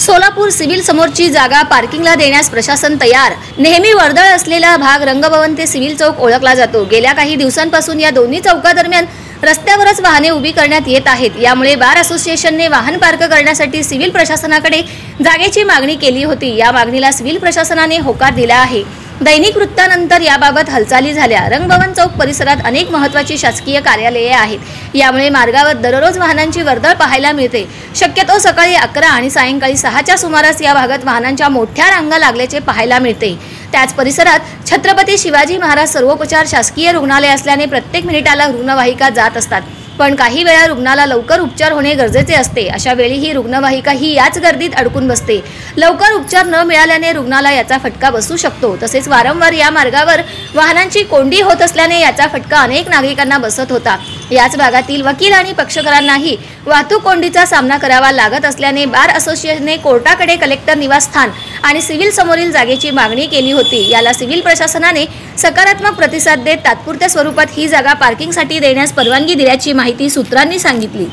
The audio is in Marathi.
सोलापूर सिव्हिल समोरची जागा पार्किंगला देण्यास प्रशासन तयार। नेहमी वर्दळ असलेला भाग रंगभवन ते सिव्हिल चौक ओळखला जातो। गेल्या काही दिवसांपासून या दोन्ही चौकादरम्यान रस्त्यावरच वाहने उभी करण्यात येत आहेत। यामुळे बार असोसिएशनने वाहन पार्क करण्यासाठी सिव्हिल प्रशासनाकडे जागेची मागणी केली होती। या मागणीला सिव्हिल प्रशासनाने होकार दिला आहे। दैनिक वृत्तानंतर याबाबत हालचाली झाल्या। रंगभवन चौक परिसरात अनेक महत्त्वाची शासकीय कार्यालये आहेत। यामुळे मार्गावर दररोज वाहनांची वर्दळ पाहायला मिळते। शक्यतो सकाळी 11 आणि सायंकाळी 6च्या सुमारास या भागात वाहनांच्या मोठ्या रांगा लागल्याचे पाहायला मिळते। त्याच परिसरात छत्रपती शिवाजी महाराज सर्वोपचार शासकीय रुग्णालय असल्याने प्रत्येक मिनिटाला रुग्णवाहिका जात असतात। पण काही वेळा रुग्णाला लवकर उपचार होणे गरजेचे असते। अशा वेळी ही रुग्णवाहिका ही याच गर्दीत अडकून बसते। लवकर उपचार न मिळाल्याने रुग्णाला याचा फटका बसू शकतो। तसेच वारंवार या मार्गावर वाहनांची कोंडी होत असल्याने याचा फटका अनेक नागरिकांना बसत होता। याच भागातील वकील आणि पक्षकारांनाही वाहतूक कोंडीचा सामना करावा लागत असल्याने बार असोसिएशनने कोर्टाकडे कलेक्टर निवासस्थान आणि सिव्हिल समोरील जागेची मागणी केली होती। याला सिव्हिल प्रशासनाने सकारात्मक प्रतिसाद देत तात्पुरत्या स्वरूपात ही जागा पार्किंगसाठी देण्यास परवानगी दिल्याची माहिती सूत्रांनी सांगितली।